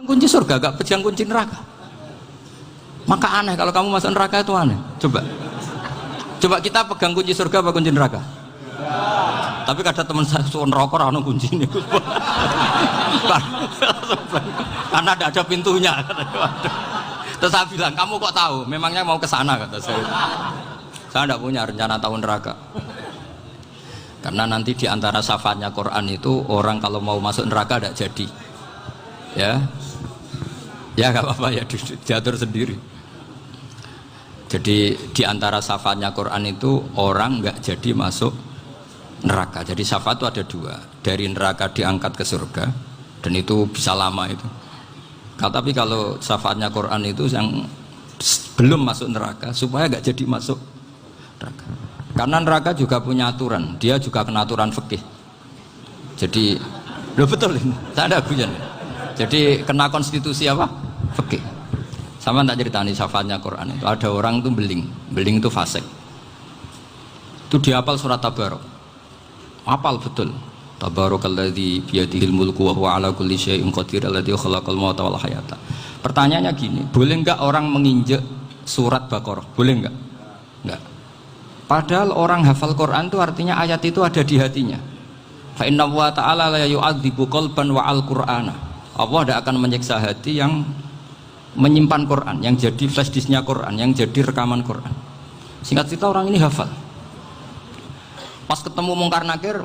kunci surga, gak pegang kunci neraka. Maka aneh kalau kamu masuk neraka itu aneh. Coba kita pegang kunci surga apa kunci neraka? Tapi kadang teman saya suon rokok anu kunci ini. Karena tidak ada pintunya. Terus saya bilang, kamu kok tahu? Memangnya mau ke sana, kata saya. Saya tidak punya rencana tahu neraka. Karena nanti di antara syafaatnya Quran itu orang kalau mau masuk neraka tidak jadi. Ya nggak apa-apa ya, diatur sendiri. Jadi di antara syafaatnya Quran itu orang nggak jadi masuk neraka. Jadi syafaat itu ada dua, dari neraka diangkat ke surga, dan itu bisa lama itu. Tapi kalau syafaatnya Quran itu yang belum masuk neraka supaya nggak jadi masuk neraka. Karena neraka juga punya aturan, dia juga kena aturan fikih. Jadi, betul ini, saya ada guyon. Jadi kena konstitusi apa? Fikih. Sama tak ceritani syafaatnya Quran itu, ada orang itu beling itu fasik. Itu dihafal surat Tabarok. Hafal betul. Tabarakalladzi biyadihil mulku wa huwa ala kulli syai'in qadir alladzi khalaqal mauta wal hayata. Pertanyaannya gini, boleh enggak orang menginjek surat Baqarah? Boleh enggak? Enggak. Padahal orang hafal Quran itu artinya ayat itu ada di hatinya. Fa inna wa ta'ala la yu'adzibu qalban wa al-Qur'ana. Allah tidak akan menyiksa hati yang menyimpan Quran, yang jadi flash disknya Quran, yang jadi rekaman Quran. Singkat cerita orang ini hafal. Pas ketemu Mungkar Nakir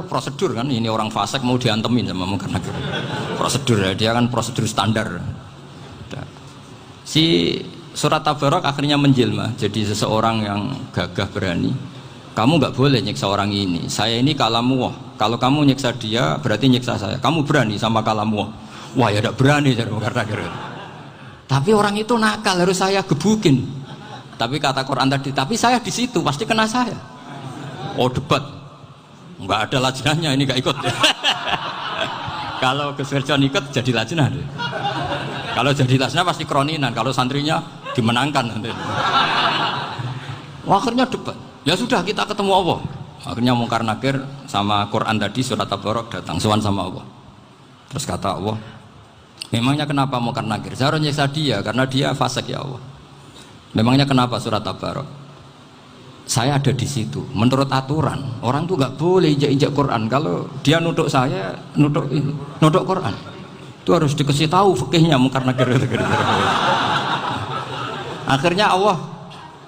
prosedur kan, ini orang fasik mau diantemin sama Mungkar Nakir. Prosedur ya, dia kan prosedur standar. Si surat Tabarok akhirnya menjelma jadi seseorang yang gagah berani. Kamu nggak boleh nyiksa orang ini. Saya ini kalamullah. Kalau kamu nyiksa dia berarti nyiksa saya. Kamu berani sama kalamullah. Wah ya tidak berani jadi Mungkar Nakir. Tapi orang itu nakal, harus saya gebukin. Tapi kata Quran tadi, tapi saya di situ pasti kena saya. Oh debat, nggak ada lajnahnya, ini nggak ikut. Kalau Gus Wirjon ikut jadi lajnah. Kalau jadi lajnah pasti kroninan. Kalau santrinya dimenangkan nanti. Akhirnya debat. Ya sudah kita ketemu Allah. Akhirnya Mungkar Nakir sama Quran tadi surat Tabarok datang sowan sama Allah. Terus kata Allah, memangnya kenapa Mungkar Nakir? Saya harus nyiksa dia karena dia fasik ya Allah. Memangnya kenapa surat Tabarok? Saya ada di situ. Menurut aturan orang tuh nggak boleh injak-injak Quran. Kalau dia nutuk saya, nutuk Quran, itu harus dikasih tahu fikihnya Mungkar Nakir. Akhirnya Allah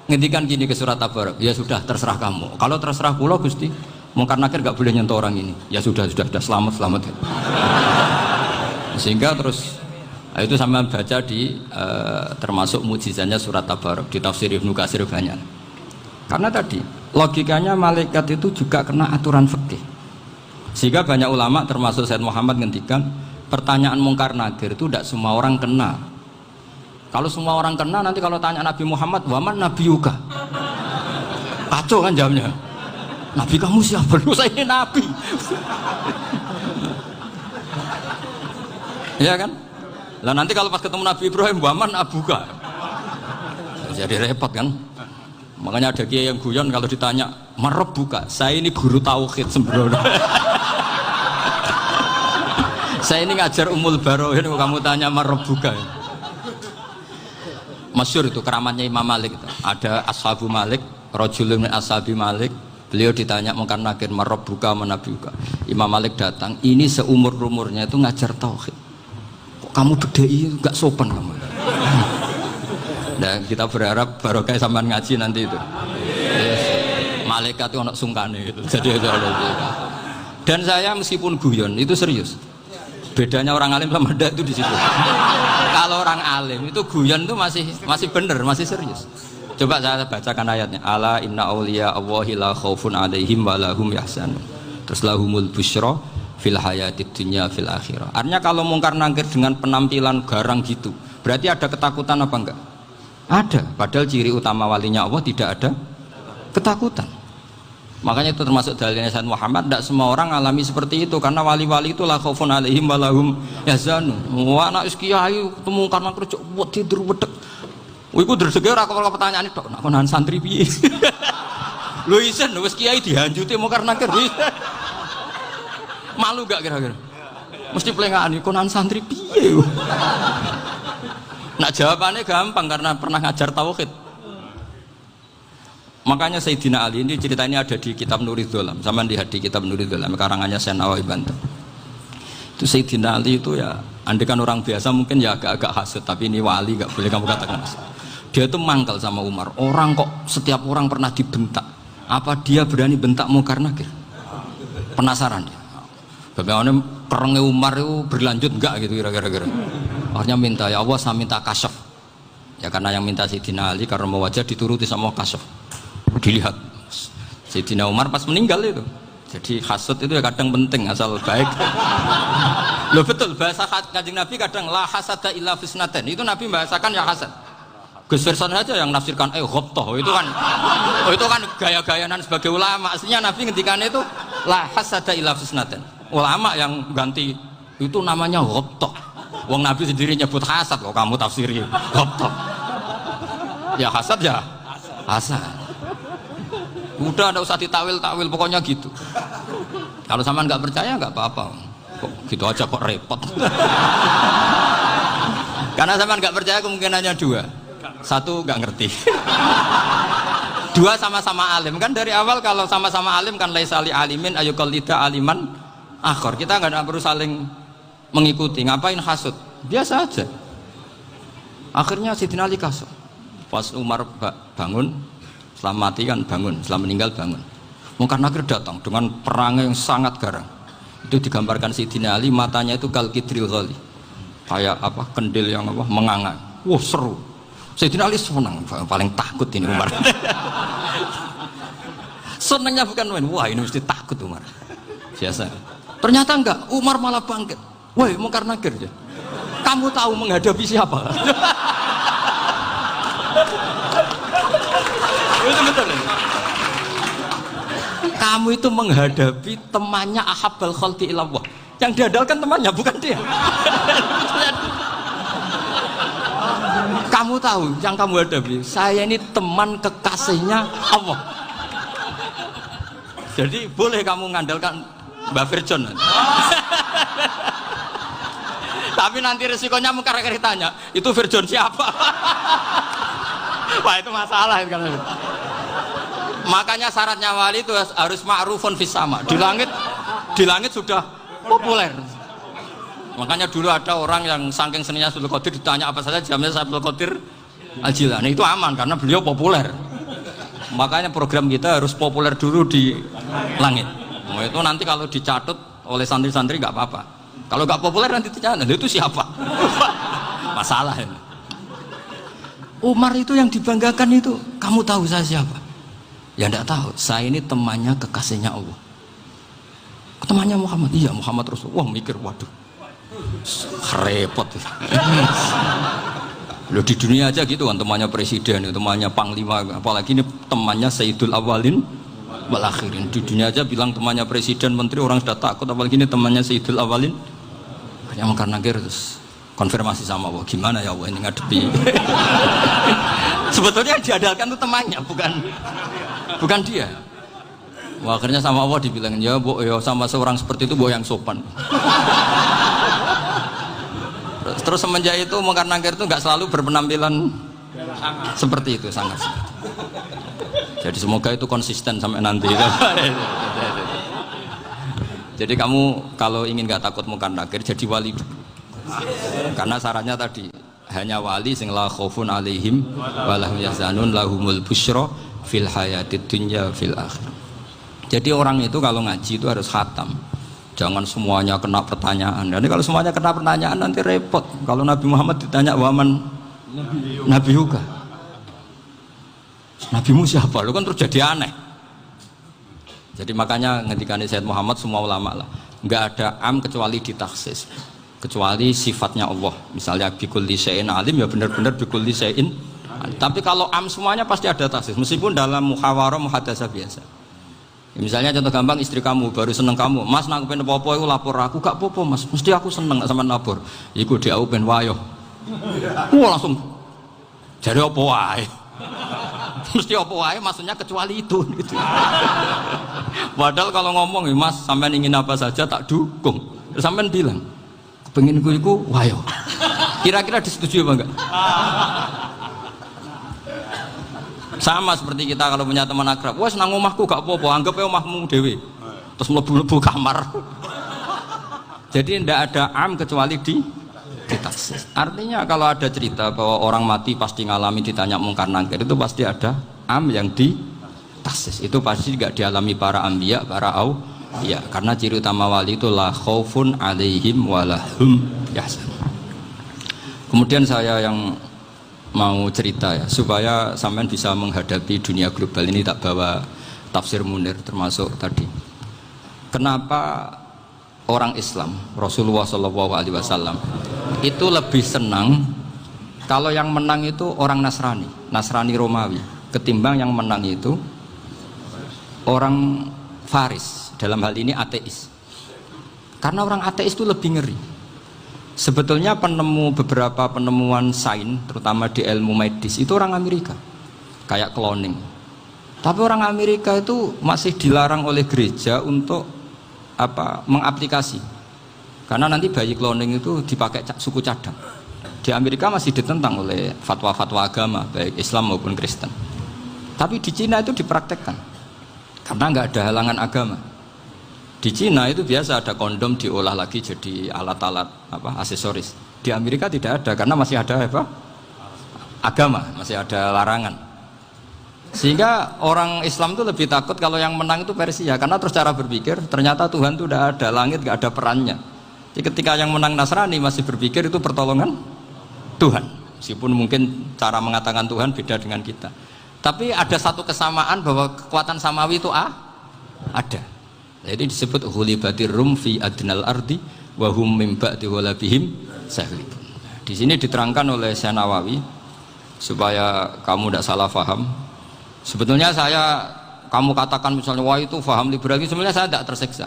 ngendikan gini ke surat Tabarok. Ya sudah terserah kamu. Kalau terserah pulau Gusti, Mungkar Nakir nggak boleh nyentuh orang ini. Ya sudah selamat. Sehingga terus itu sama baca di termasuk mukjizatnya surat Tabarok di tafsir Ibnu Katsir banyak. Karena tadi logikanya malaikat itu juga kena aturan fikih. Sehingga banyak ulama termasuk Said Muhammad ngendikan pertanyaan Mungkar Nakir itu tidak semua orang kena. Kalau semua orang kena nanti kalau tanya Nabi Muhammad, waman nabiyuka? Kacau kan jawabnya. Nabi kamu siapa? Lu saya ini nabi. Ya kan? Lah nanti kalau pas ketemu Nabi Ibrahim, waman abuka? Jadi repot kan? Makanya ada kiai yang guyon kalau ditanya marab buka, saya ini guru tauhid sembrono. Saya ini ngajar Ummul Barohin, kamu tanya marab buka. Masyhur itu keramatnya Imam Malik itu. Ada ashabu Malik, rajulun min ashabi Malik. Beliau ditanya Mungkar Nakir marab buka manabiuka. Imam Malik datang, ini seumur-umurnya itu ngajar tauhid. Kok kamu bedai enggak sopan kamu? Nah, kita berharap barokah sampean ngaji nanti itu. Malaikat itu anak sungkane gitu. Jadi dan saya meskipun guyon itu serius. Bedanya orang alim sama ndak itu di situ. Kalau orang alim itu guyon itu masih bener, masih serius. Coba saya bacakan ayatnya. Ala inna auliya Allahi la khaufun alaihim wa lahum yahzanun. Terus lahumul busyra fil hayatid dunya fil akhirah. Artinya kalau Mungkar Nakir dengan penampilan garang gitu, berarti ada ketakutan apa enggak? Ada, padahal ciri utama walinya Allah tidak ada ketakutan. Makanya itu termasuk dalilnya Sayyid Muhammad, tidak semua orang alami seperti itu karena wali-wali itu la khaufun alaihim wa lahum yahzanun. Wah anak kiai ketemu karena kerja buat tidur wedek. Iku dreseke ora kok pertanyaan itu, nak konan santri piye? Lho isen wis kiai dihanjuti Mungkar Nakir. Malu gak kira-kira? Mesti pelengahan konan santri piye. Nak jawabannya gampang karena pernah ngajar tauhid. Makanya Sayyidina Ali ini cerita ini ada di kitab Nurul Dholam. Sama di kitab Nurul Dholam karangannya Syekh Nawawi Banten. Itu Sayyidina Ali itu ya, andai kan orang biasa mungkin ya agak-agak hasut, tapi ini wali gak boleh kamu katakan hasut. Dia itu mangkal sama Umar. Orang kok setiap orang pernah dibentak. Apa dia berani bentak Munkar Nakir? Penasaran dia. Bagaimana perangnya Umar itu berlanjut enggak gitu kira-kira. Akhirnya minta, ya Allah saya minta kasyaf. Ya karena yang minta Sayyidina Ali karena mau wajah dituruti sama kasyaf. Dilihat Sayyidina Umar pas meninggal itu. Jadi hasud itu ya kadang penting asal baik. Loh betul bahasa Kanjeng Nabi kadang la hasada illa fisnaten. Itu Nabi bahasakan ya hasad. Gus Verson aja yang nafsirkan ghobtoh itu kan gaya-gayanan sebagai ulama. Aslinya Nabi ngendikannya itu la hasada illa fisnaten. Ulama yang ganti itu namanya ghobtoh. Wong Nabi sendiri nyebut hasad kok kamu tafsiri ghobtoh. Ya hasad ya hasad. Udah ada usah ditawil-tawil pokoknya gitu. Kalau sampean nggak percaya nggak apa-apa. Kok gitu aja kok repot. Karena sampean nggak percaya kemungkinannya dua. Satu nggak ngerti. Dua sama-sama alim kan dari awal kalau sama-sama alim kan laisa li alimin ayuqallida aliman akhor. Kita nggak perlu saling mengikuti. Ngapain hasud? Biasa aja. Akhirnya Sayyidina Ali kasut. Pas Umar bangun. Setelah mati kan bangun, setelah meninggal bangun. Munkar Nakir datang dengan perang yang sangat garang. Itu digambarkan Sayyidina Ali matanya itu kal kidril ghali. Kayak apa? Kendil yang apa? Menganga. Wah seru. Sayyidina Ali senang, paling takut ini Umar. Senangnya bukan main. Wah ini mesti takut Umar. Biasa. Ternyata enggak, Umar malah bangkit. Woi Munkar Nakir ya. Kamu tahu menghadapi siapa? Itu betul. Kamu itu menghadapi temannya ahabbal khalqi ilallah. Yang diandalkan temannya bukan dia. Kamu tahu yang kamu hadapi. Saya ini teman kekasihnya Allah. Jadi boleh kamu mengandalkan Mbak Virjon. Tapi nanti resikonya Munkar Nakir tanya, itu Virjon siapa? Wah itu masalah kan. Makanya syaratnya wali itu harus ma'rufun fis sama. Di langit sudah populer. Makanya dulu ada orang yang saking seninya Abdul Qadir ditanya apa saja jamnya Abdul Qadir Al-Jilani itu aman karena beliau populer. Makanya program kita harus populer dulu di langit. Nah, itu nanti kalau dicatut oleh santri-santri nggak apa-apa. Kalau nggak populer nanti ditanya, itu siapa? Masalah ini. Umar itu yang dibanggakan itu, kamu tahu saya siapa? Ya enggak tahu, saya ini temannya kekasihnya Allah. Temannya Muhammad, iya Muhammad Rasulullah. Wah mikir, waduh, repot. Loh di dunia aja gitu kan, temannya presiden, temannya panglima, apalagi ini temannya Sayyidul Awalin wal Akhirin. Di dunia aja bilang temannya presiden, menteri, orang sudah takut, apalagi ini temannya Sayyidul Awalin. Yang Munkar Nakir terus konfirmasi sama Allah, gimana ya Allah ini ngadepi. Sebetulnya yang diandalkan itu temannya, bukan dia. Wah, akhirnya sama Allah dibilang, ya bu, ya sama seorang seperti itu bu yang sopan. Terus semenjak itu Munkar Nakir itu nggak selalu berpenampilan seperti itu, sangat. Jadi semoga itu konsisten sampai nanti. Jadi kamu kalau ingin nggak takut Munkar Nakir, jadi wali. Karena syaratnya tadi hanya wali sing la khaufun alaihim wa lahum yahzanun lahumul busyra fil hayatid dunya fil akhir. Jadi orang itu kalau ngaji itu harus khatam. Jangan semuanya kena pertanyaan. Nanti kalau semuanya kena pertanyaan nanti repot. Kalau Nabi Muhammad ditanya waman Nabi juga. Nabimu siapa? Lu kan terus jadi aneh. Jadi makanya ngendikane Sayyid Muhammad semua ulama lah, nggak ada am kecuali ditaksis. Kecuali sifatnya Allah, misalnya bikulli syai'in alim ya benar-benar bikulli syai'in. Tapi kalau am semuanya pasti ada taksis, meskipun dalam muhawarah muhadasah biasa. Ya, misalnya contoh gampang, istri kamu baru seneng kamu, mas nak pengen popo itu lapor aku, gak popo mas, mesti aku seneng sama lapor. Iku dia pengen wayo, langsung jadi apa wae. Mesti apa wae maksudnya kecuali itu gitu. Padahal kalau ngomong mas sampean ingin apa saja tak dukung, sampean bilang Kepengin iku wayo. Kira-kira disetujui apa enggak? Sama seperti kita kalau punya teman akrab, wes nang omahku gak apa-apa, anggap ya omahmu dhewe. Terus mlebu-mlebu kamar. Jadi tidak ada am kecuali di taksis. Artinya kalau ada cerita bahwa orang mati pasti ngalami ditanya mungkar nangkir, itu pasti ada am yang di taksis. Itu pasti tidak dialami para anbiya, para ya, karena ciri utama wali itu la khaufun alaihim walahum yahzanun. Kemudian saya yang mau cerita ya, supaya sampean bisa menghadapi dunia global ini, tak bawa tafsir Munir termasuk tadi. Kenapa orang Islam, Rasulullah SAW itu lebih senang kalau yang menang itu orang Nasrani Romawi, ketimbang yang menang itu orang Faris, dalam hal ini ateis. Karena orang ateis itu lebih ngeri. Sebetulnya beberapa penemuan sains, terutama di ilmu medis, itu orang Amerika, kayak cloning. Tapi orang Amerika itu masih dilarang oleh gereja untuk mengaplikasi. Karena nanti bayi cloning itu dipakai suku cadang. Di Amerika masih ditentang oleh fatwa-fatwa agama, baik Islam maupun Kristen. Tapi di Cina itu dipraktekkan, karena nggak ada halangan agama. Di Cina itu biasa ada kondom diolah lagi jadi alat-alat aksesoris. Di Amerika tidak ada karena masih ada agama, masih ada larangan. Sehingga orang Islam itu lebih takut kalau yang menang itu Persia, karena terus cara berpikir ternyata Tuhan itu tidak ada, langit nggak ada perannya. Jadi ketika yang menang Nasrani masih berpikir itu pertolongan Tuhan, meskipun mungkin cara mengatakan Tuhan beda dengan kita. Tapi ada satu kesamaan bahwa kekuatan samawi itu ada. Jadi disebut ghulibatir rum fi adnal ardi wa hum min ba'di ghalabihim sahlibun. Di sini diterangkan oleh Syekh Nawawi supaya kamu tidak salah paham. Sebetulnya kamu katakan misalnya wah itu paham liberal, sebenarnya saya tidak tersiksa.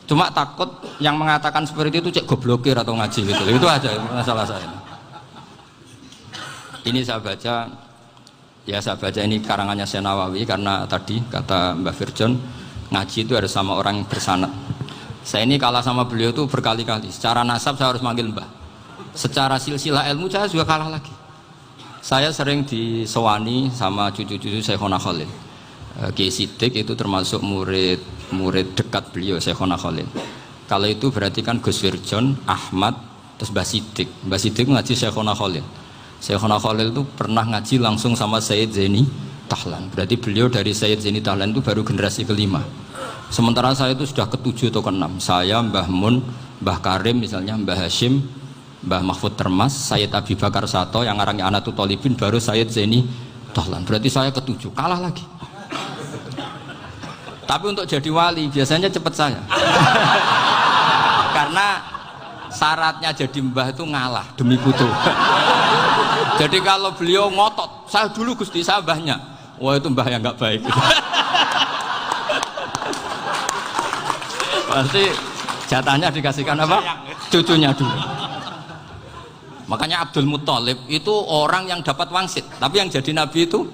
Cuma takut yang mengatakan seperti itu cek goblokir atau ngaji gitu. Itu aja masalah saya. Ini saya baca ini karangannya Syekh Nawawi, karena tadi kata Mbak Firjon ngaji itu harus sama orang bersanad. Saya ini kalah sama beliau itu berkali-kali. Secara nasab saya harus manggil Mbah. Secara silsilah ilmu saya juga kalah lagi. Saya sering disewani sama cucu-cucu Syekhona Khalil. Kiai Siddiq itu termasuk murid dekat beliau, Syekhona Khalil. Kalau itu berarti kan Gus Firjon, Ahmad, terus Mbah Siddiq. Mbah Siddiq ngaji Syekhona Khalil. Syekhona Khalil itu pernah ngaji langsung sama Sayyid Zaini Tahlan. Berarti beliau dari Sayyid Zaini Tahlan itu baru generasi kelima. Sementara saya itu sudah ke-7 atau ke-6. Saya, Mbah Mun, Mbah Karim misalnya, Mbah Hashim, Mbah Mahfud Termas, Sayyid Abi Bakar Sato, yang ngarangnya Anatul Thalibin, baru Sayyid Zaini Tahlan. Berarti saya ke-7, kalah lagi. Tapi untuk jadi wali biasanya cepat saya. Karena syaratnya jadi mbah itu ngalah demi putu. Jadi kalau beliau ngotot, saya dulu Gusti, saya mbahnya. Wah itu mbah yang nggak baik. Pasti jatahnya dikasihkan apa? Cucunya dulu. Makanya Abdul Muthalib itu orang yang dapat wangsit, tapi yang jadi nabi itu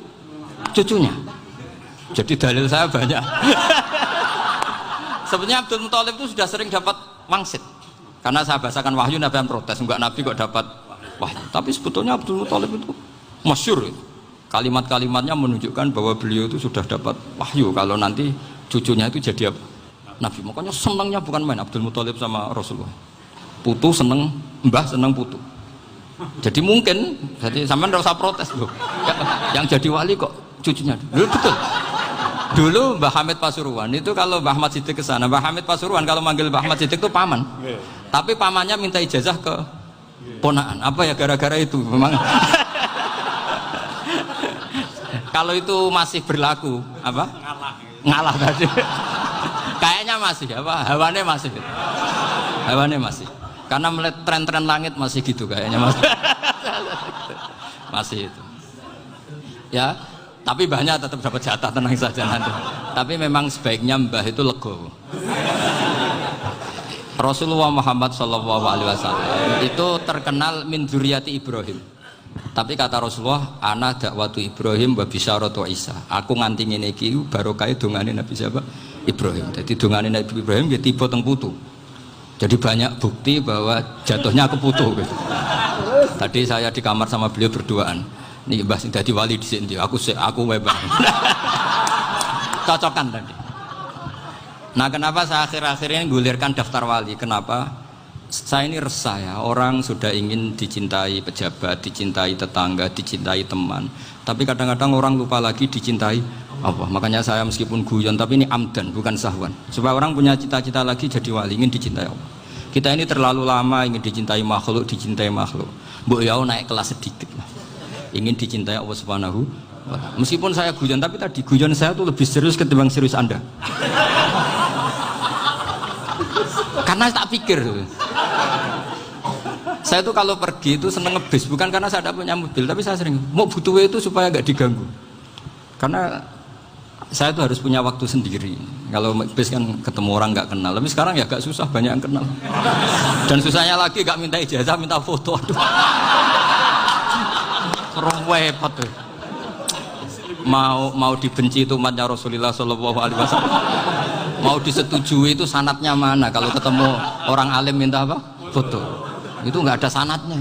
cucunya. Jadi dalil saya banyak. Sebenarnya Abdul Muthalib itu sudah sering dapat wangsit. Karena saya bahasakan wahyu, Nabi yang protes, enggak nabi kok dapat wahyu. Tapi sebetulnya Abdul Muthalib itu masyhur. Kalimat-kalimatnya menunjukkan bahwa beliau itu sudah dapat wahyu kalau nanti cucunya itu jadi nabi. Makanya senangnya bukan main Abdul Muthalib sama Rasulullah. Putu seneng, mbah seneng putu. Jadi mungkin, jadi sampean enggak usah protes loh. Yang jadi wali kok cucunya. Dulu betul. Dulu Mbah Hamid Pasuruan itu kalau Mbah Ahmad Siddiq ke sana, Mbah Hamid Pasuruan kalau manggil Mbah Ahmad Siddiq itu paman. Tapi pamannya minta ijazah ke ponakan. Apa ya gara-gara itu memang. Kalau itu masih berlaku apa? Ngalah tadi. Kayaknya masih apa? Hawane masih. Karena melihat tren-tren langit masih gitu kayaknya masih. Masih itu. Ya, tapi mbahnya tetap dapat jatah, tenang saja nanti. Tapi memang sebaiknya mbah itu legowo. Rasulullah Muhammad SAW itu terkenal min dzurriyyati Ibrahim. Tapi kata Rasulullah, ana dakwatu Ibrahim wa bisyaratu Isa. Aku nganti ngene iki barokah dongane Nabi siapa? Ibrahim. Jadi dongane Nabi Ibrahim ya tiba teng putu. Jadi banyak bukti bahwa jatuhnya aku putu gitu. Tadi saya di kamar sama beliau berduaan. Nih Mbah jadi wali di sini, aku bebas. Cocokan tadi. Nah, kenapa saya akhir-akhir ini gulirkan daftar wali? Kenapa? Saya ini resah ya, orang sudah ingin dicintai pejabat, dicintai tetangga, dicintai teman. Tapi kadang-kadang orang lupa lagi dicintai Allah. Makanya saya meskipun guyon, tapi ini amdan, bukan sahwan. Supaya orang punya cita-cita lagi jadi wali, ingin dicintai Allah. Kita ini terlalu lama ingin dicintai makhluk. Mbok ya naik kelas sedikit lah. Ingin dicintai Allah Subhanahu wa Ta'ala. Meskipun saya guyon, tapi tadi guyon saya tuh lebih serius ketimbang serius Anda. Karena tak pikir tuh. Saya tuh kalau pergi itu seneng ngebis, bukan karena saya tidak punya mobil, tapi saya sering mau butuh itu supaya nggak diganggu. Karena saya tuh harus punya waktu sendiri. Kalau bis kan ketemu orang nggak kenal, tapi sekarang ya agak susah, banyak yang kenal. Dan susahnya lagi nggak minta ijazah, minta foto. Aduh, repot tuh. Mau dibenci itu umatnya Rasulullah Shallallahu Alaihi Wasallam. Mau disetujui itu sanatnya mana? Kalau ketemu orang alim minta apa? Foto. Itu nggak ada sanatnya.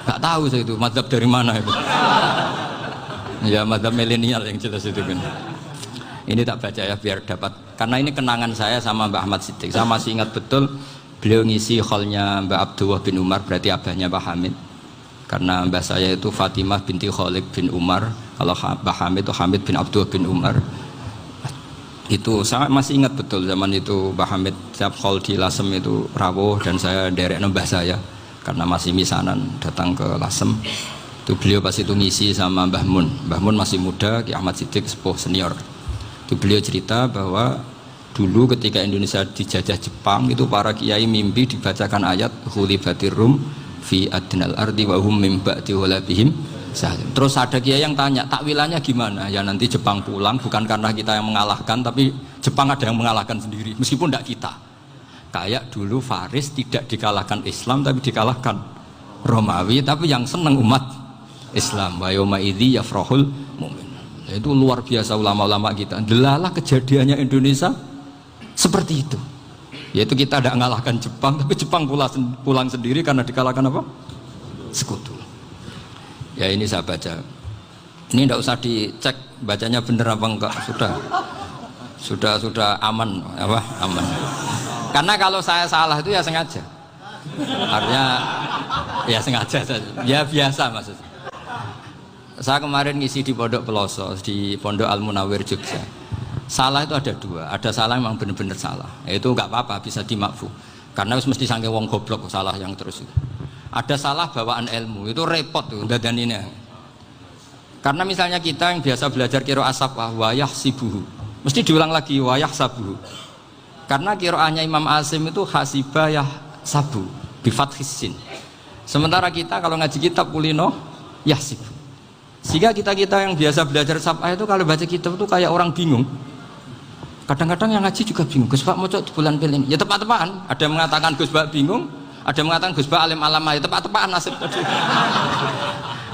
Nggak tahu saya itu mazhab dari mana itu. Ya mazhab milenial yang jelas itu kan. Ini tak baca ya biar dapat. Karena ini kenangan saya sama Mbak Ahmad Siddiq. Saya masih ingat betul beliau ngisi hallnya Mbak Abdullah bin Umar, berarti abahnya Mbak Hamid. Karena mbak saya itu Fatimah binti Khalid bin Umar. Kalau Mbak Hamid itu Hamid bin Abdullah bin Umar. Itu saya masih ingat betul zaman itu Mbah Hamid setiap hall di Lasem itu rawuh dan saya derek nembah saya karena masih misanan datang ke Lasem. Itu beliau pas itu ngisi sama Mbah Mun. Mbah Mun masih muda, Ki Ahmad Siddiq sepuh senior. Itu beliau cerita bahwa dulu ketika Indonesia dijajah Jepang itu para kiai mimpi dibacakan ayat ghulibatir rum fi adnal ardi wa hum min ba'di ghalabihim. Terus ada kiai yang tanya, takwilannya gimana? Ya nanti Jepang pulang bukan karena kita yang mengalahkan, tapi Jepang ada yang mengalahkan sendiri, meskipun tidak kita. Kayak dulu Faris tidak dikalahkan Islam, tapi dikalahkan Romawi, tapi yang senang umat Islam. Wa yauma idzi yafrahul mu'min. Itu luar biasa ulama-ulama kita. Delalah kejadiannya Indonesia seperti itu. Yaitu kita tidak mengalahkan Jepang, tapi Jepang pulang sendiri karena dikalahkan apa? Sekutu. Ya ini saya baca. Ini tidak usah dicek bacanya bener apa enggak, sudah aman apa? Aman. Karena kalau saya salah itu ya sengaja. Artinya ya sengaja saja. Ya biasa maksudnya. Saya kemarin ngisi di Pondok Peloso, di Pondok Al Munawir Jogja. Salah itu ada dua. Ada salah memang benar-benar salah. Itu enggak apa-apa, bisa dimakfu. Karena mesti sangke wong goblok salah yang terus itu. Ada salah bawaan ilmu, itu repot tuh dadan ini. Karena misalnya kita yang biasa belajar qiraah sabah wayah sibuhu, mesti diulang lagi wayah sabuhu. Karena qiraahnya Imam Asim itu hasibah yah sabu bi fathis sin. Sementara kita kalau ngaji kitab kulino yahsibu. Sehingga kita yang biasa belajar sabah itu kalau baca kitab itu kayak orang bingung. Kadang-kadang yang ngaji juga bingung. Gus Pak mau di bulan pilih. Ya tepat-tepatan. Ada yang mengatakan Gus Pak bingung. Ada yang mengatakan Gus Ba alim alamah, tepat-tepat nasib tadi.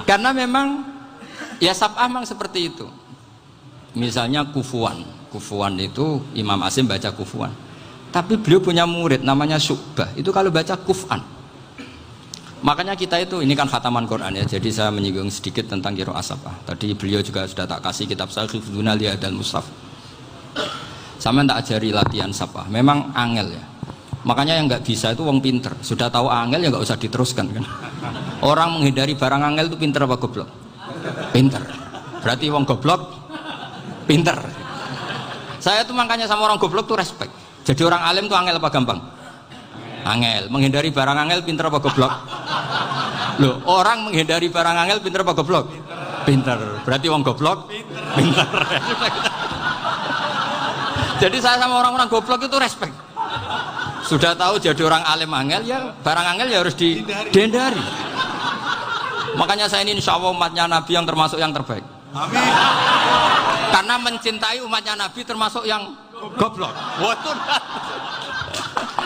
Karena memang ya sab'ah memang seperti itu. Misalnya kufuan itu Imam Asim baca kufuan. Tapi beliau punya murid namanya Syu'bah. Itu kalau baca kuf'an. Makanya kita itu, ini kan khataman Quran ya. Jadi saya menyinggung sedikit tentang qiraah sab'ah. Tadi beliau juga sudah tak kasih kitab saya Hifdzuna Liyadal Mushaf. Sama tak ajari latihan sab'ah. Memang angel ya. Makanya yang nggak bisa itu wong pinter. Sudah tahu angel ya nggak usah diteruskan kan. Orang menghindari barang angel itu pinter apa goblok? Pinter. Berarti wong goblok pinter. Saya tuh makanya sama orang goblok tuh respect. Jadi orang alim tuh angel apa gampang? Angel. Menghindari barang angel pinter apa goblok? Loh, orang menghindari barang angel pinter apa goblok? Pinter. Berarti wong goblok pinter. Jadi saya sama orang-orang goblok itu respect. Sudah tahu jadi orang alim angel ya barang angel ya harus dihindari. Makanya saya ini insya Allah umatnya Nabi yang termasuk yang terbaik. Amin. Karena mencintai umatnya Nabi termasuk yang goblok.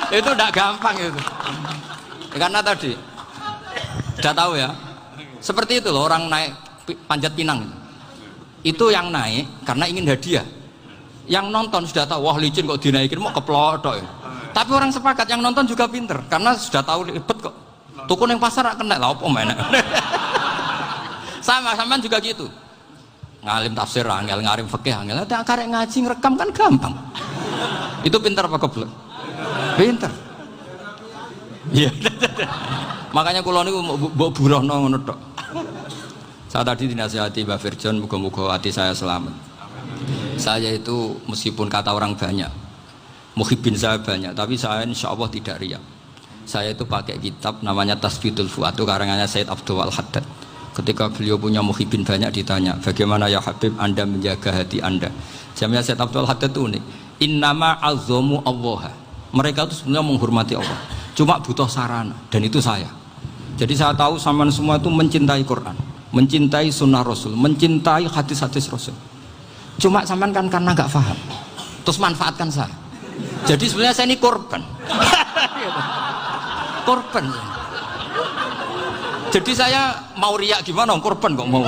Itu tidak gampang itu. Karena tadi sudah tahu ya. Seperti itu loh orang naik panjat pinang itu yang naik karena ingin hadiah. Yang nonton sudah tahu wah licin kok dinaikin mau keplodok ya. Tapi orang sepakat yang nonton juga pinter karena sudah tahu ribet kok. Tuku yang pasar kena lah apa mana. Sama juga gitu. Ngalim tafsir angel, ngalim fikih angel. Tak karek ngaji ngerekam kan gampang. Itu pinter apa goblok? Pinter. Iya. Makanya kula niku mbok burohno ngono tok. Saya tadi dinasihati Mbak Firjon, moga-moga hati saya selamat. Saya itu meskipun kata orang banyak, muhibbin saya banyak, tapi saya insya Allah tidak riya. Saya itu pakai kitab namanya Tasbitul Fuad, itu karangannya Said Abdul Haddad. Ketika beliau punya muhibbin banyak ditanya, bagaimana ya Habib Anda menjaga hati Anda? Jamnya Said Abdul Haddad itu unik. Innama azzamu Allah. Mereka itu sebenarnya menghormati Allah. Cuma butuh sarana, dan itu saya. Jadi saya tahu sampean semua itu mencintai Quran, mencintai sunnah Rasul, mencintai hadis-hadis Rasul. Cuma sampean kan karena nggak paham, terus manfaatkan saya. Jadi sebenarnya saya ini korban. Korban. Jadi saya mau riak gimana? Korban kok mau.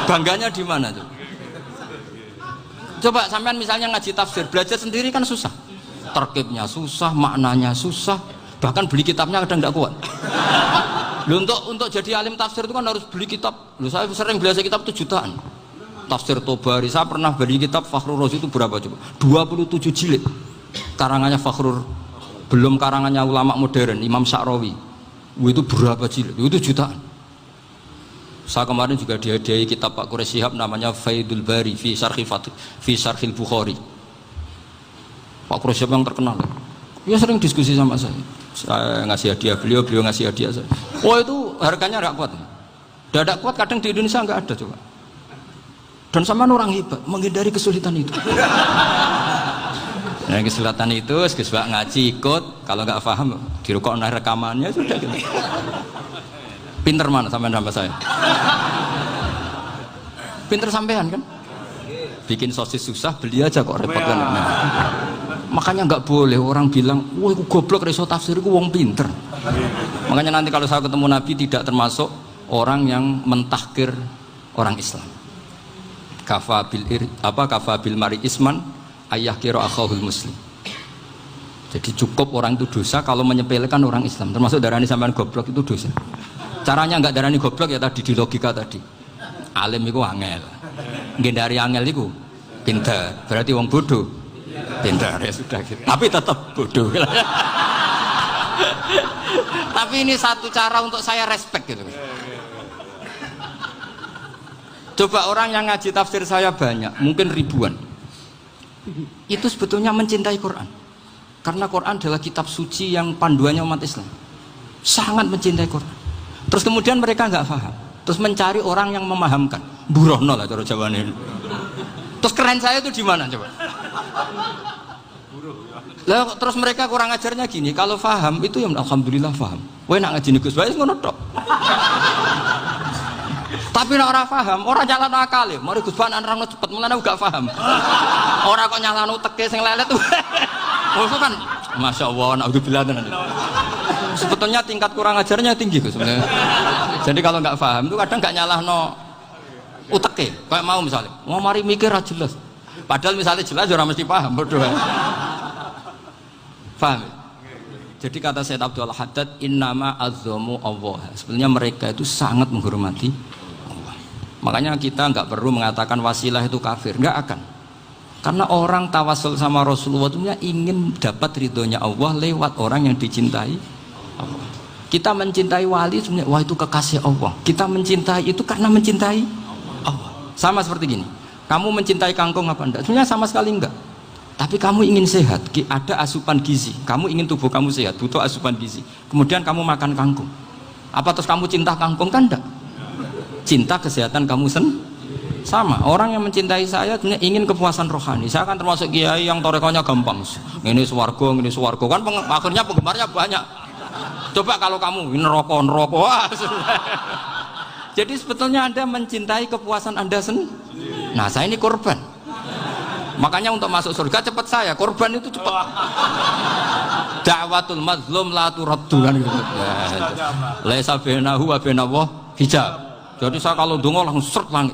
Bangganya di mana tuh? Coba sampean misalnya ngaji tafsir, belajar sendiri kan susah. Terkibnya susah, maknanya susah, bahkan beli kitabnya kadang nggak kuat. Loh, untuk jadi alim tafsir itu kan harus beli kitab. Loh, saya sering belajar kitab itu jutaan. Tafsir Tobari, saya pernah beli kitab Fakhrur Razi itu berapa coba? 27 jilid. Karangannya Fakhrur, belum karangannya ulama modern, Imam Sya'rawi. Itu berapa jilid? Itu jutaan. Saya kemarin juga dihadiahi kitab Pak Quraish Shihab namanya Faidul Bari fi Syarhil Bukhari. Pak Quraish Shihab yang terkenal. Dia sering diskusi sama saya. Saya ngasih hadiah beliau ngasih hadiah saya. Oh itu harganya nggak kuat. Tidak kuat kadang di Indonesia nggak ada coba. Dan sama orang hebat menghindari kesulitan itu. Nah kesulitan itu, sebab ngaji ikut, kalau nggak paham dirukok rekamannya sudah gitu. Pinter mana sampean sama saya? Pinter sampean kan? Bikin sosis susah, beli aja kok repot kan? Nah, makanya nggak boleh orang bilang, wah aku goblok reso tafsir, aku wong pinter. Makanya nanti kalau saya ketemu Nabi tidak termasuk orang yang mentahkir orang Islam. Kafabil mari isman ayah kira akhahul muslim. Jadi cukup orang itu dosa kalau menyepelekan orang Islam, termasuk darani sampean goblok itu dosa. Caranya nggak darani goblok ya tadi di logika tadi. Alim itu angel, gendari angel itu pinter, berarti wong bodoh pinter ya sudah gitu. Tapi tetap bodoh. Tapi ini satu cara untuk saya respect gitu. Coba orang yang ngaji tafsir saya banyak, mungkin ribuan. Itu sebetulnya mencintai Quran. Karena Quran adalah kitab suci yang panduannya umat Islam. Sangat mencintai Quran. Terus kemudian mereka nggak paham. Terus mencari orang yang memahamkan. Burohno lah cara Jawane. Terus keren saya itu di mana coba? Lah terus mereka kurang ajarnya gini, kalau paham itu ya alhamdulillah paham. Kowe nak ngaji Gus Bae ngono tok. Tapi nek ora paham, ora nyalano akale. Mari Gus Bae nerangno cepet, mulane gak paham. Ora kok nyalano teke sing lelet tuh. Oh kan Masya Allah, naudzubillah tenan. Sebetulnya tingkat kurang ajarnya tinggi Gus sebenarnya. Jadi kalau nggak paham itu kadang nggak nyalahno uteke. Kayak mau misalnya, mau mari mikir aja jelas. Padahal misalnya jelas orang mesti paham, bodoh. Paham? Jadi kata Said Abdul Haddad, innama azzamu Allah. Sebenarnya mereka itu sangat menghormati Allah. Makanya kita nggak perlu mengatakan wasilah itu kafir, nggak akan. Karena orang tawasul sama Rasulullah itu ingin dapat ridhonya Allah lewat orang yang dicintai Allah. Kita mencintai wali sebenarnya, wah itu kekasih Allah. Kita mencintai itu karena mencintai Allah. Sama seperti gini, kamu mencintai kangkung apa enggak? Sebenarnya sama sekali enggak. Tapi kamu ingin sehat, ada asupan gizi. Kamu ingin tubuh kamu sehat, butuh asupan gizi. Kemudian kamu makan kangkung. Apa terus kamu cinta kangkung? Kan enggak. Cinta kesehatan kamu sama. Orang yang mencintai saya sebenarnya ingin kepuasan rohani. Saya kan termasuk kiai yang torekonya gampang. Ini swarga, kan akhirnya penggemarnya banyak. Coba kalau kamu neraka. Wah, jadi sebetulnya Anda mencintai kepuasan Anda sendiri. Nah, saya ini korban. Makanya untuk masuk surga cepat saya, korban itu cepat. Da'watul mazlum la turaddu kan gitu. Laisa bainahu wa bainallah hijab. Jadi saya kalau dongo langsung seret langit.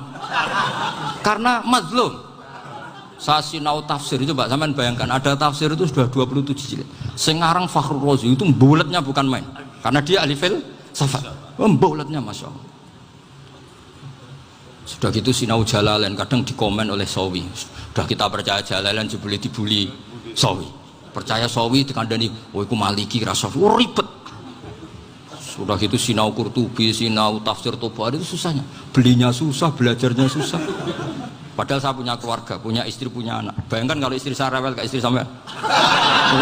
Karena mazlum. Saya sinau tafsir itu, Pak, sampean bayangkan ada tafsir itu sudah 27 jilid. Sing ngarang Fakhrul Razi itu bulatnya bukan main. Karena dia ahli filsafat. Bulatnya Masya Allah. Sudah gitu sinau Jalalain kadang dikomen oleh Sawi. Sudah kita percaya Jalalain jebule dibuli Sawi. Percaya Sawi dikandani, "Oh iku Maliki rasa ribet." Sudah gitu sinau Qurtubi, sinau tafsir Tabari itu susahnya. Belinya susah, belajarnya susah. Padahal saya punya keluarga, punya istri, punya anak. Bayangkan kalau istri saya rewel kayak istri sampai.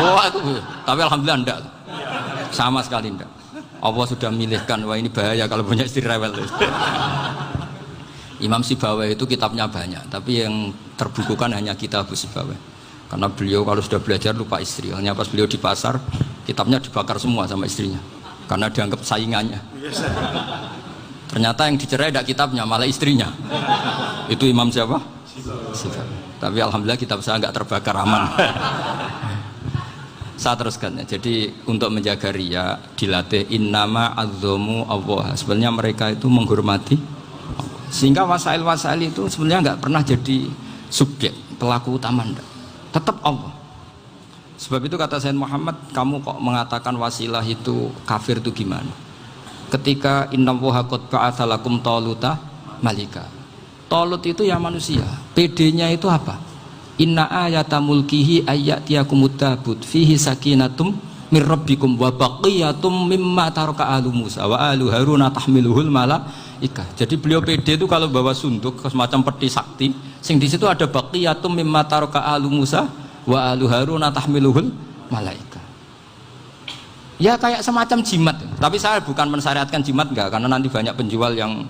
Wah itu. Tapi alhamdulillah enggak. Sama sekali enggak. Allah sudah milihkan, wah ini bahaya kalau punya istri rewel. Imam Sibawai itu kitabnya banyak, tapi yang terbukukan hanya kitab Sibawai. Karena beliau kalau sudah belajar lupa istri. Hanya pas beliau di pasar, kitabnya dibakar semua sama istrinya. Karena dianggap saingannya. Ternyata yang dicerai tidak kitabnya, malah istrinya. Itu Imam siapa? Sibawai. Tapi alhamdulillah kitab saya nggak terbakar, aman. Saya teruskan ya. Jadi untuk menjaga riya dilatih innama azzamu Allah. Sebenarnya mereka itu menghormati Allah. Sehingga wasail-wasail itu sebenarnya nggak pernah jadi subjek pelaku utama, enggak. Tetap Allah. Sebab itu kata Sayyid Muhammad, kamu kok mengatakan wasilah itu kafir itu gimana? Ketika innallaha qad ba'atsa lakum taluta malika. Talut itu ya manusia. PD-nya itu apa? Inna ayata mulkihi ayyatiyakumut tabut fihi sakinatum mir rabbikum wa baqiyatum mimma taraka alu Musa wa alu Haruna tahmiluhul malaikah. Jadi beliau PD itu kalau bawa sunduk semacam peti sakti, sing di situ ada baqiyatum mimma taraka alu Musa wa alu Haruna tahmiluhul malaikah. Ya kayak semacam jimat. Tapi saya bukan mensyariatkan jimat enggak, karena nanti banyak penjual yang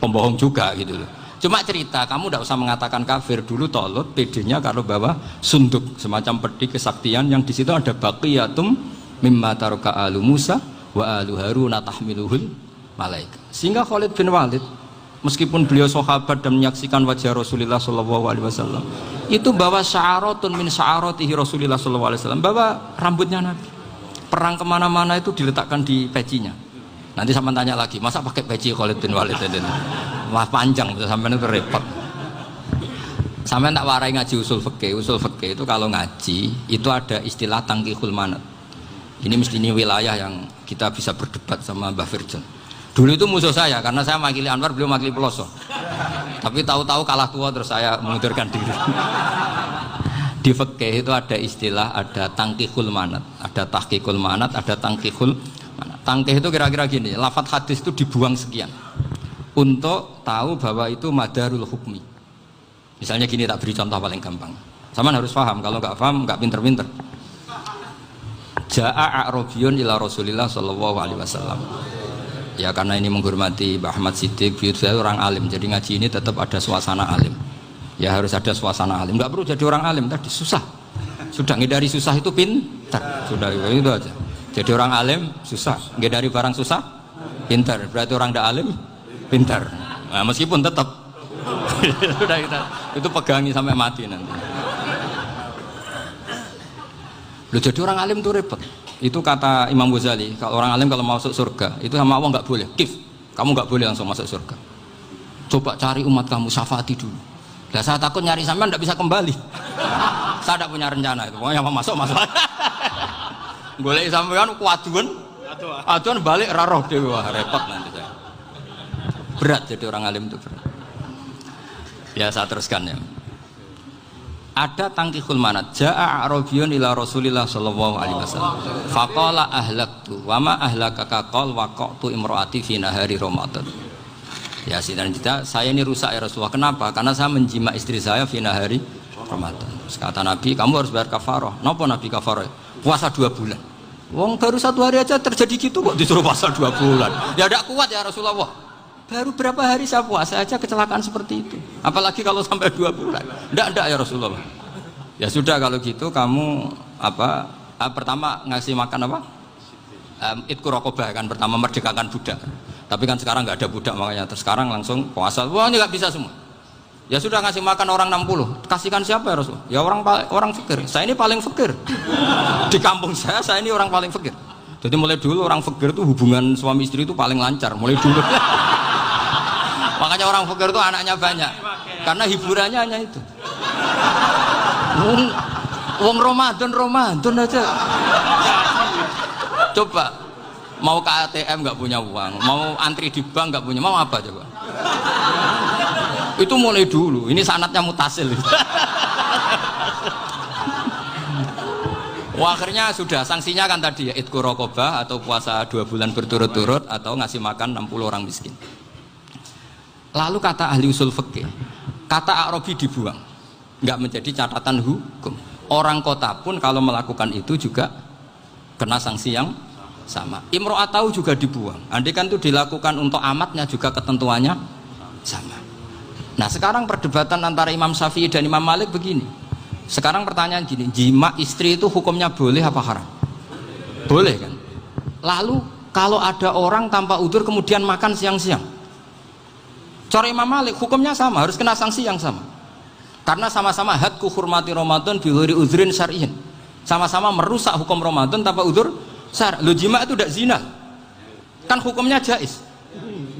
pembohong juga gitu loh. Cuma cerita, kamu tidak usah mengatakan kafir. Dulu Talut PD-nya kalau bawa sunduk semacam peti kesaktian yang di situ ada baqiyatum mimma taraka alu Musa wa alu Haruna tahmiluhul malaika. Sehingga Khalid bin Walid meskipun beliau sahabat dan menyaksikan wajah Rasulullah SAW, itu bawa sya'aratun min sya'aratihi Rasulullah SAW, bawa rambutnya Nabi. Perang kemana-mana itu diletakkan di pecinya. Nanti sama tanya lagi, masa pakai peci Khalid bin Walid ini? Wah panjang, sampai itu repot. Sampai tak warai ngaji usul fikih. Usul fikih itu kalau ngaji itu ada istilah tangkihul manat. Ini mesti ini wilayah yang kita bisa berdebat sama Mbah Firjan. Dulu itu musuh saya karena saya makili Anwar, beliau makili Peloso. Tapi tahu-tahu kalah tua terus saya mengundurkan diri. Di fikih itu ada istilah, ada tangkihul manat, ada tahqiqul manat, ada tangkihul manat. Tangkih itu kira-kira gini, lafadz hadis itu dibuang sekian untuk tahu bahwa itu madarul hukmi. Misalnya gini, tak beri contoh paling gampang. Sama harus paham, kalau nggak paham nggak pinter-pinter. Ja'a a'rabiyun ila Rasulillah sallallahu alaihi wasallam. Ya karena ini menghormati Mbah Ahmad Siddiq, beliau orang alim, jadi ngaji ini tetap ada suasana alim. Ya harus ada suasana alim. Nggak perlu jadi orang alim tadi, susah. Sudah ngedari susah itu pintar. Sudah itu aja. Jadi orang alim susah, ngedari barang susah pintar. Berarti orang tidak alim pintar. Nah, meskipun tetap sudah kita itu pegangi sampai mati nanti. Loh, jadi orang alim itu repot. Itu kata Imam Ghazali, kalau orang alim kalau mau masuk surga itu sama Allah nggak boleh. Kif, kamu nggak boleh langsung masuk surga. Coba cari umat kamu, syafaati dulu. Lah saya takut nyari sampean tidak bisa kembali. Saya tidak punya rencana itu. Pokoknya mau masuk. Boleh sampean kuaduan. Aduan balik raroh dewe, wah repot nanti saya. Berat jadi orang alim itu berat. Ya saya teruskan ya. Ada tangkihul manat. Ja'a a'rabiyun ila Rasulillah sallallahu alaihi wasallam. Faqala ahlaktu wa ma ahlakaka qal waqa'tu imraati fi nahari Ramadan. Ya dan kita, saya ini rusak ya Rasulullah. Kenapa? Karena saya menjima istri saya fina hari Ramadan. Terus kata Nabi, kamu harus bayar kafarah. Kenapa Nabi kafarah? Puasa 2 bulan. Wong baru 1 hari aja terjadi gitu kok disuruh puasa 2 bulan. Ya tidak kuat ya Rasulullah. Baru berapa hari saya puasa aja kecelakaan seperti itu. Apalagi kalau sampai 2 bulan. Tidak ya Rasulullah. Ya sudah kalau gitu kamu pertama ngasih makan apa? Itqu raqabah kan, pertama merdekakan budak. Tapi kan sekarang nggak ada budak, makanya terus sekarang langsung puasa. Wah ini nggak bisa semua. Ya sudah ngasih makan orang 60. Kasihkan siapa ya Rasul? Ya orang fakir. Saya ini paling fakir. Di kampung saya ini orang paling fakir. Jadi mulai dulu orang fakir itu hubungan suami istri itu paling lancar. Mulai dulu. Makanya orang fakir itu anaknya banyak. Karena hiburannya hanya itu. Wong Ramadan aja. Coba mau ke ATM nggak punya uang, mau antri di bank nggak punya, mau apa coba? Itu mulai dulu. Ini sanatnya mutasil. Wah, akhirnya sudah sanksinya kan tadi ya idku raqabah atau puasa 2 bulan berturut-turut atau ngasih makan 60 orang miskin. Lalu kata ahli usul fikih, kata Arabi dibuang, nggak menjadi catatan hukum. Orang kota pun kalau melakukan itu juga kena sanksi yang sama. Imro'atau juga dibuang. Andai kan itu dilakukan untuk amatnya juga ketentuannya sama. Nah sekarang perdebatan antara Imam Syafi'i dan Imam Malik begini. Sekarang pertanyaan gini, jima istri itu hukumnya boleh apa haram? Boleh kan? Lalu kalau ada orang tanpa udzur kemudian makan siang-siang, cara Imam Malik hukumnya sama, harus kena sanksi yang sama. Karena sama-sama hadku hurmati Ramadan bi ghairi udzrin syar'iyyin. Sama-sama merusak hukum Ramadan tanpa udzur syar'. Lo jima itu tidak zina. Kan hukumnya jaiz.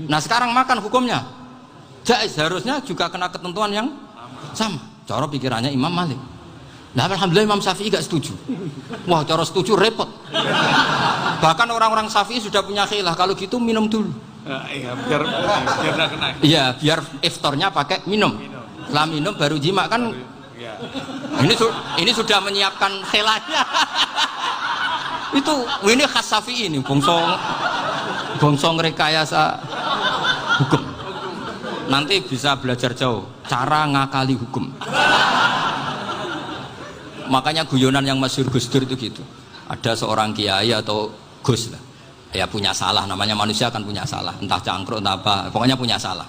Nah, sekarang makan hukumnya jaiz, harusnya juga kena ketentuan yang sama. Cara pikirannya Imam Malik. Nah, alhamdulillah Imam Syafi'i gak setuju. Wah, cara setuju repot. Bahkan orang-orang Syafi'i sudah punya khilaf, kalau gitu minum dulu. Iya, biar gak kena. Iya, biar iftarnya pakai minum. Setelah minum baru jima kan. Ya. Ini sudah menyiapkan khilafnya. Ini khas Syafi'i ini, bongsong rekayasa hukum. Nanti bisa belajar jauh cara ngakali hukum. Makanya guyonan yang masyhur Gus Dur itu gitu. Ada seorang kiai atau Gus lah, ya punya salah, namanya manusia kan punya salah, entah cangkruk entah apa, pokoknya punya salah.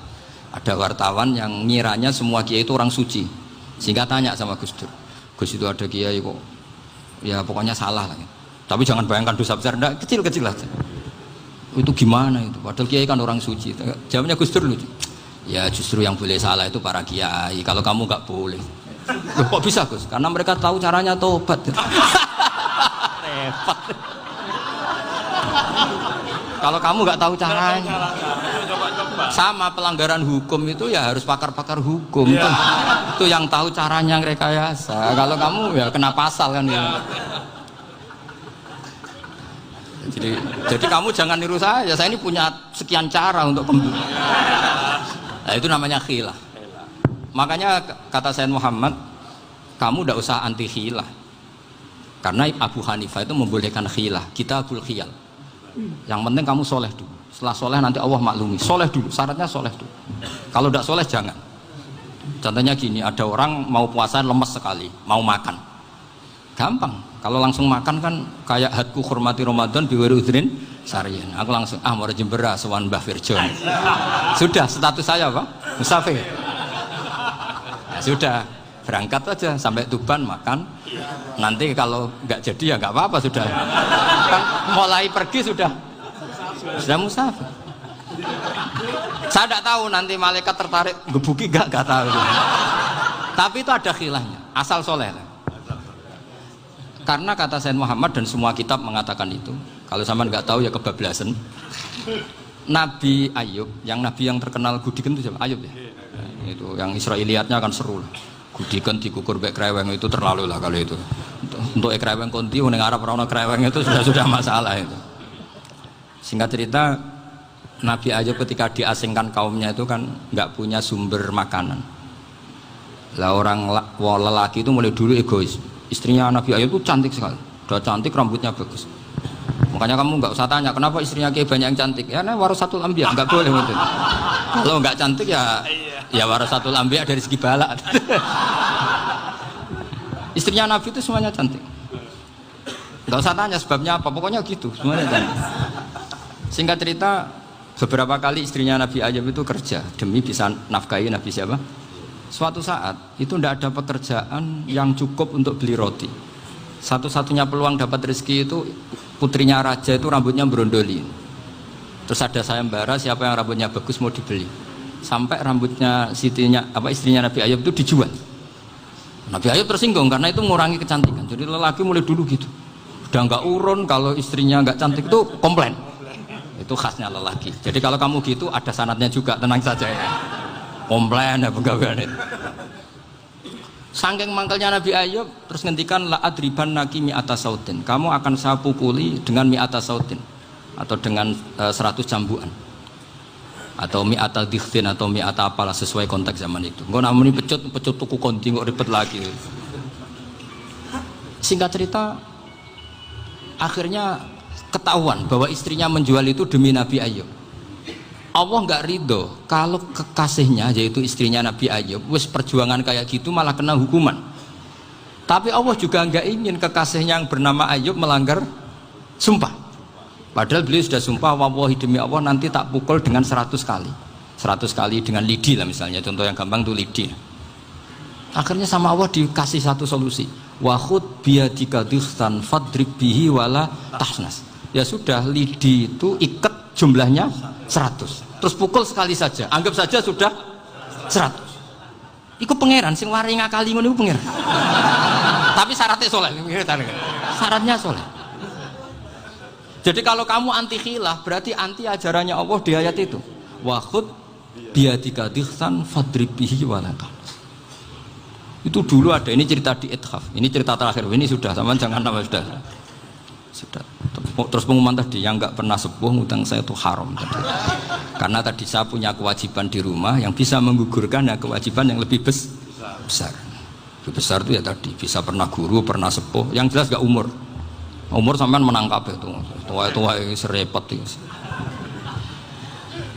Ada wartawan yang ngiranya semua kiai itu orang suci, sehingga tanya sama Gus Dur, Gus itu ada kiai kok, ya pokoknya salah lah. Tapi jangan bayangkan dosa besar, enggak, kecil-kecil aja. Itu gimana itu? Padahal kiai kan orang suci. Jawabnya Gus Dur lucu. Ya justru yang boleh salah itu para kiai. Kalau kamu nggak boleh. Loh, kok bisa Gus? Karena mereka tahu caranya tobat. Repot. Kalau kamu nggak tahu caranya. Sama pelanggaran hukum itu ya harus pakar-pakar hukum. Ya. Itu yang tahu caranya rekayasa. Kalau kamu ya kena pasal kan ya. Jadi kamu jangan niru saya ini punya sekian cara untuk kembali. Nah, itu namanya khilah. Makanya kata Sayyid Muhammad, kamu tidak usah anti khilah. Karena Abu Hanifah itu membolehkan khilah, kita abul khiyal. Yang penting kamu soleh dulu. Setelah soleh nanti Allah maklumi. Soleh dulu, syaratnya soleh dulu. Kalau tidak soleh jangan. Contohnya gini, ada orang mau puasa lemes sekali, mau makan. Gampang. Kalau langsung makan kan kayak hadku hormati Ramadan biwiri udrin syar'iyyin. Aku langsung mau jembera sowan Mbah Firjon. Sudah status saya Pak, musafir. Ya, sudah berangkat aja sampai Tuban makan. Nanti kalau nggak jadi ya nggak apa-apa sudah. Kan mulai pergi sudah musafir. Saya tidak tahu nanti malaikat tertarik gebuki nggak tahu. Tapi itu ada khilafnya. Asal soleh. Karena kata Sayyid Muhammad dan semua kitab mengatakan itu. Kalau sama nggak tahu ya kebablasan. Nabi Ayub, Nabi yang terkenal Gudiken itu siapa? Ayub ya. Itu yang Israiliyatnya akan seru lah. Gudiken dikukur bek kreweng itu terlalu lah kalau itu. Untuk kreweng konti ning Arab ora ono kreweng itu sudah masalah itu. Singkat cerita, Nabi Ayub ketika diasingkan kaumnya itu kan nggak punya sumber makanan. Lah orang lelaki itu mulai dulu egois. Istrinya Nabi Ayub itu cantik sekali, udah cantik, rambutnya bagus. Makanya kamu nggak usah tanya kenapa istrinya kayak banyak yang cantik. Ya, nah warasatul anbiya nggak boleh gitu. Kalau nggak cantik ya warasatul anbiya dari segi balak. Istrinya Nabi itu semuanya cantik. Nggak usah tanya sebabnya apa, pokoknya gitu, semuanya cantik. Singkat cerita, beberapa kali istrinya Nabi Ayub itu kerja demi bisa nafkahi Nabi siapa? Suatu saat itu tidak ada pekerjaan yang cukup untuk beli roti. Satu-satunya peluang dapat rezeki itu putrinya raja itu rambutnya berondoli. Terus ada sayembara siapa yang rambutnya bagus mau dibeli. Sampai rambutnya istrinya Nabi Ayub itu dijual. Nabi Ayub tersinggung karena itu mengurangi kecantikan. Jadi lelaki mulai dulu gitu. Udah nggak urun kalau istrinya nggak cantik itu komplain. Itu khasnya lelaki. Jadi kalau kamu gitu ada sanadnya juga, tenang saja ya. Komplain ya pegawai itu. Saking mangkelnya Nabi Ayub terus ngendikan la adriban naki mi'ata sautin. Kamu akan saya pukuli dengan mi'ata sautin atau dengan 100 cambukan. Atau mi'ata dikhtin atau mi'ata apalah sesuai konteks zaman itu. Engko namuni pecut tuku konti kok ribet lagi. Singkat cerita akhirnya ketahuan bahwa istrinya menjual itu demi Nabi Ayub. Allah nggak ridho kalau kekasihnya yaitu istrinya Nabi Ayub wis perjuangan kayak gitu malah kena hukuman. Tapi Allah juga nggak ingin kekasihnya yang bernama Ayub melanggar sumpah. Padahal beliau sudah sumpah, wallahi demi Allah nanti tak pukul dengan 100 kali. 100 kali dengan lidi lah misalnya, contoh yang gampang tuh lidi. Akhirnya sama Allah dikasih satu solusi. Wa khud biyadika dikhtan fadrib bihi wala tahnas. Ya sudah, lidi itu ikat jumlahnya 100. Terus pukul sekali saja. Anggap saja sudah 100. Iku pangeran sing wari ngakali ngono iku pangeran. Tapi syaratnya soleh. Syaratnya soleh. Jadi kalau kamu anti khilaf berarti anti ajarannya Allah di ayat itu. Wa khud biyadika dikhtan fadrib bihi wala tahnas. Itu dulu ada, ini cerita di Ithaf. Ini cerita terakhir. Ini sudah, sama jangan nama sudah. Terus pengumuman tadi yang nggak pernah sepuh ngutang saya itu haram tadi. Karena tadi saya punya kewajiban di rumah yang bisa menggugurkan ya kewajiban yang lebih besar. Lebih besar itu ya tadi bisa pernah guru, pernah sepuh. Yang jelas nggak umur. Umur sampean menangkap itu. Tua serepet itu.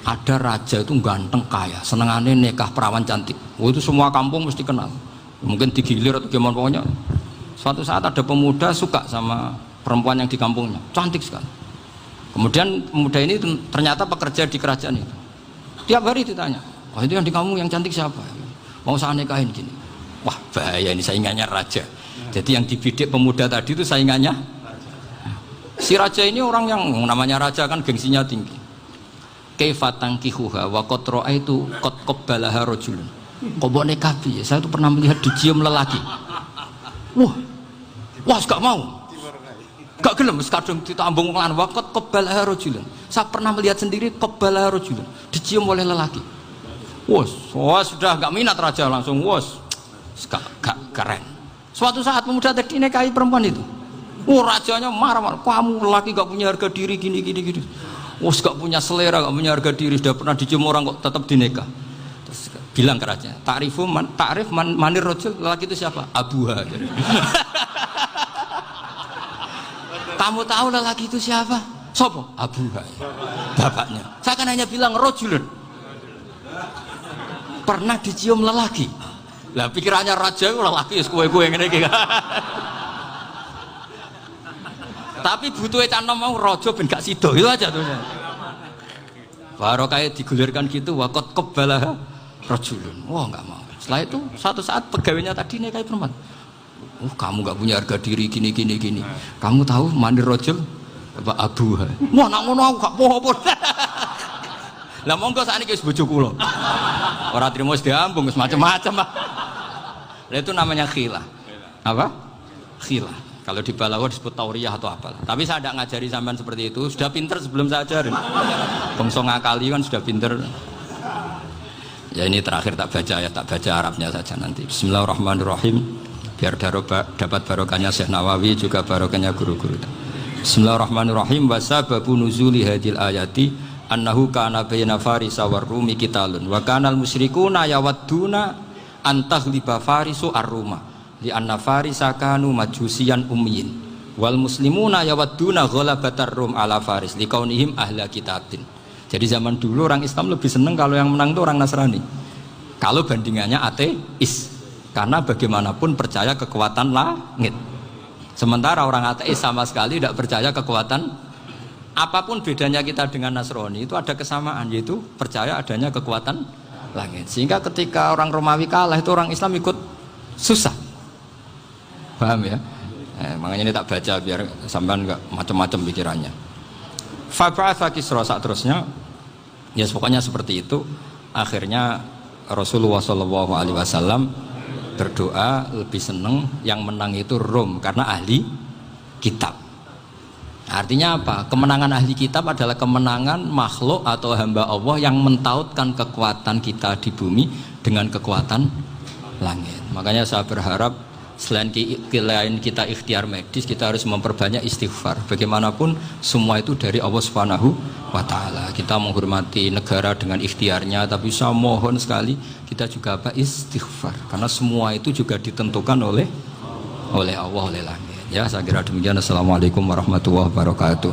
Ada raja itu ganteng kaya, senengannya nikah perawan cantik. Oh, itu semua kampung mesti kenal. Mungkin digilir atau gimana pokoknya. Suatu saat ada pemuda suka sama perempuan yang di kampungnya, cantik sekali. Kemudian pemuda ini ternyata pekerja di kerajaan itu. Tiap hari ditanya, wah itu yang di kampung yang cantik siapa? Mau saya nikahin gini. Wah bahaya ini saingannya raja. Jadi yang dibidik pemuda tadi itu saingannya. Si raja ini orang yang namanya raja kan gengsinya tinggi. Kaifatang kihuha wa qad ra'aitu qad qabbalaha rajulun. Kok mbok nikah piye? Saya tuh pernah melihat dicium lelaki. Wah, gak mau. Gak gelem wis kadung ditambung lan waqat qabbalaha rajulun. Saya pernah melihat sendiri qabbalaha rajulun, dicium oleh lelaki. Wah, sudah gak minat raja langsung gak keren. Suatu saat pemuda tadi nikahi perempuan itu. Rajanya marah-marah, kamu lelaki gak punya harga diri gini. Gak punya selera, gak punya harga diri, sudah pernah dicium orang kok tetap dinikah. Terus bilang ke raja, ta'rif manir rajul, lelaki itu siapa? Abuha. Kamu tahu lelaki itu siapa? Sopo? Abuha. Bapaknya. Saya kan hanya bilang rajulun. Pernah dicium lelaki. Lah pikirannya raja itu lelaki kue-kue ngene iki. Tapi butuhnya canom mau rojo ben gak sido itu aja tuh. Baru kayak digulirkan gitu wakot kebalah rojulun. Wah nggak mau. Setelah itu suatu saat pegawainya tadi nikahi perempuan. Kamu gak punya harga diri gini. Kamu tahu mandir rojul apa abuha? Wah nak ngono aku gak poho. Lah monggo sakniki wis bojo kula. Ora trimo wis diambung wis macam-macam. Lah itu namanya khilah. Apa? Khilah. Kalau di Balaghah disebut tauriyah atau apalah. Tapi saya tidak ngajari sampean seperti itu. Sudah pinter sebelum saya ajarin. Bangsa ngakali kan sudah pinter. Ya ini terakhir tak baca Arabnya saja nanti. Bismillahirrahmanirrahim. Biar dapat barokahnya Syekh Nawawi juga barokahnya guru-guru. Bismillahirrahmanirrahim. Wasababu nuzuli hadil ayati annahu kana baina farisa war rumi qitalun wa kanal musyrikuna yawadduna antaghliba farisu ar-ruma. Li anna farisa kanu majusiyan ummiyin wal muslimuna yawadduna ghalabatar rum ala faris liqaunihim ahla kitabin. Jadi zaman dulu orang Islam lebih senang kalau yang menang itu orang Nasrani. Kalau bandingannya ateis. Karena bagaimanapun percaya kekuatan langit. Sementara orang ateis sama sekali tidak percaya kekuatan. Apapun bedanya kita dengan Nasrani itu ada kesamaan, yaitu percaya adanya kekuatan langit. Sehingga ketika orang Romawi kalah itu orang Islam ikut susah. Paham ya? Makanya ini tak baca biar sampean enggak macam-macam pikirannya. Fab'atha Kisra saat terusnya ya pokoknya seperti itu. Akhirnya Rasulullah SAW berdoa lebih seneng yang menang itu Rom karena ahli kitab. Artinya apa? Kemenangan ahli kitab adalah kemenangan makhluk atau hamba Allah yang mentautkan kekuatan kita di bumi dengan kekuatan langit. Makanya saya berharap selain kita ikhtiar medis, kita harus memperbanyak istighfar. Bagaimanapun semua itu dari Allah Subhanahu wa taala. Kita menghormati negara dengan ikhtiarnya, tapi saya mohon sekali kita juga istighfar, karena semua itu juga ditentukan oleh Allah, oleh langit. Ya, saya kira demikian. Assalamualaikum warahmatullahi wabarakatuh.